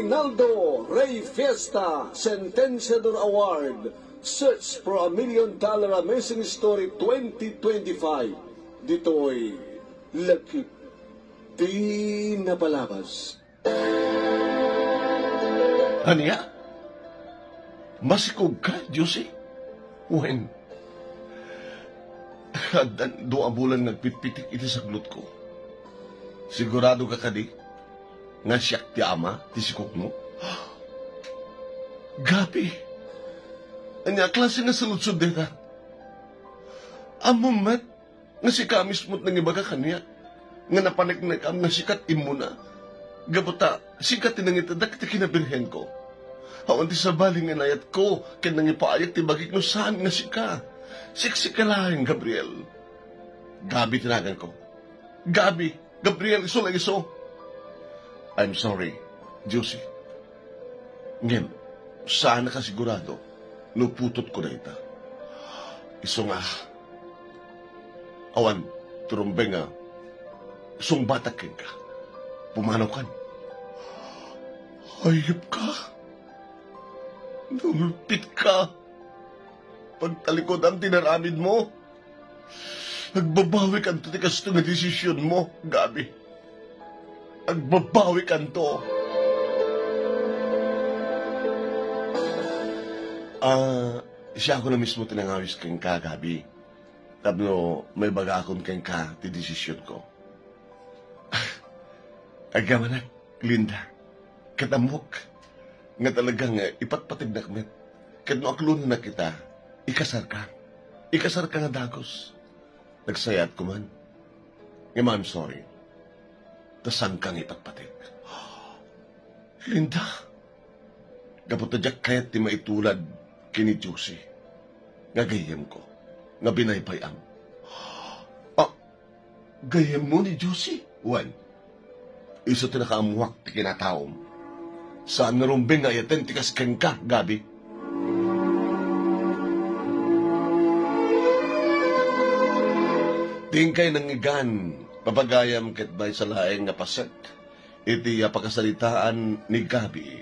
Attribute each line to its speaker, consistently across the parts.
Speaker 1: Reynaldo Rey Fiesta Sentenciador Award. Search for a $1 Million Amazing Story 2025. Dito'y Lakip Di Napalabas.
Speaker 2: Aniya? Masikog ka, Josie? When? Hadan, 2 bulan nagpitpitik iti sa glut ko. Sigurado ka kadi? Nga siyak ti ama, ti sikog mo? Gabi! Anya klase nga saludsod dita? Amumat, nga si kamis mo't nangibaga kanya, nga napanik-nakam nga sikat imuna. Gabuta, sikat tinangitadak ti kinabirhen ko. Hawan ti sabaling nga nayat ko, ken nangipaayag ti bagik no saan nga sika. Siksikalahin, Gabriel. Gabi tinagan ko. Gabi, Gabriel, iso lang iso. I'm sorry, Josie. Ngem, sana ka sigurado, nuputot ko na ita. Iso nga. Awan, turumbeng nga, isong batak ka. Pumanaw ka. Hayop ka. Nulpit ka. Pagtalikod ang tinaramid mo, nagbabawi ka to ti kasto nga desisyon mo, Gabi. Nagbabawi ka to. Siya ako na mismo tinangawis kang ka, Gabi. Tablo, may baga akong kang ka ti desisyon ko. Agamanak, Linda, katamok, nga talagang ipatpatig na kmet. Kad no aklon na kita, ikasar ka. Ikasar ka nga dagos. Nagsayat ko man. Nga I'm sorry. Tasan kang ipatpatig. Linda, kaputadyak kayat ti maitulad kini Josie. Nga gayem ko. Nga binaypayam. Gayem mo ni Josie? Wan, iso tinakaamuhak ti kinataom. Saan narumbing nga yaten ti kaskeng ka, Gabi? Tingkay nangigan, papagayam kitbay sa laeng nga paset, iti pakasalitaan ni Gabi,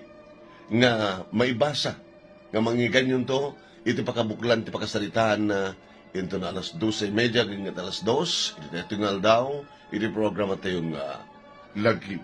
Speaker 2: nga maibasa, nga mangigan yun to, iti pakabuklan, iti pakasalitaan na into na 12:30, ganyan alas 2, iti tingal daw, iti programa tayo nga, Lagip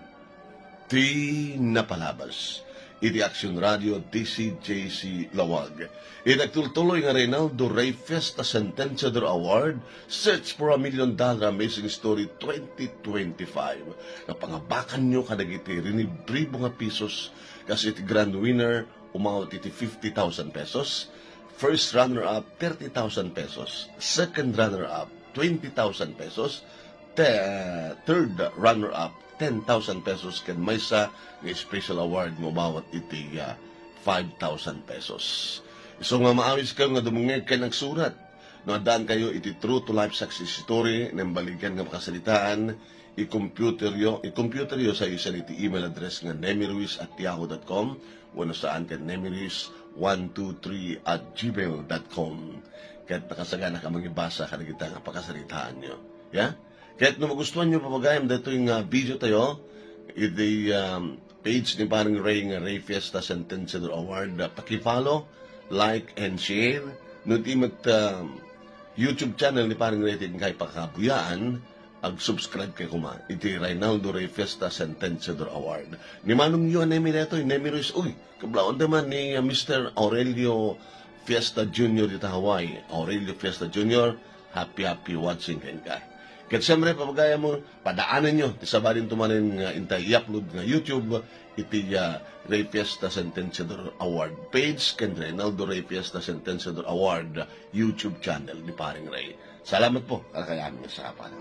Speaker 2: Di Napalabas. Iti Action Radio DCJC Lawag. Nagtultuloy nga Reynaldo Rey Fiesta Sentenciador Award, Search for a $1 Million Amazing Story 2025. Napangabakan nyo kadagiti rinibribo nga pisos kasi iti grand winner umawat iti 50,000 pesos. First runner-up, 30,000 pesos. Second runner-up, 20,000 pesos. Third runner-up, 10,000 pesos. Ken may sa special award mo bawat iti 5,000 pesos. So nga maawis kayo nga dumungeg kayo nagsurat. No, daan kayo iti true to life success story ng balikan nga makasalitaan. I-computer yo sa isa iti email address nga nemiruiz@yahoo.com wano saan ka nemiruiz123@gmail.com. Kahit nakasagana ka mangibasa ka na kita nga pakasalitaan nyo. Yeah? Kahit no magustuhan nyo papagayam dito yung video tayo, iti page ni parang Ray nga Rey Fiesta Sentenciador Award, pakipollow, like, and share. No timat YouTube channel ni parang Ray tin kay pakabuyaan, ag-subscribe kay kuma. Iti Reynaldo Rey Fiesta Sentenciador Award. Ni manong yun nemi neto, nemi Ruiz, uy, kablaon naman ni Mr. Aurelio Fiesta Jr. dito Hawaii. Aurelio Fiesta Jr., happy watching ka. Kaya siyempre, papagaya mo, padaanan nyo, tisabarin tumanin nga intay i-upload nga YouTube, iti Rey Fiesta Sentenciador Award page, ken Reynaldo Rey Fiesta Sentenciador Award YouTube channel ni Paring Ray. Salamat po, kakayamin sa kapan.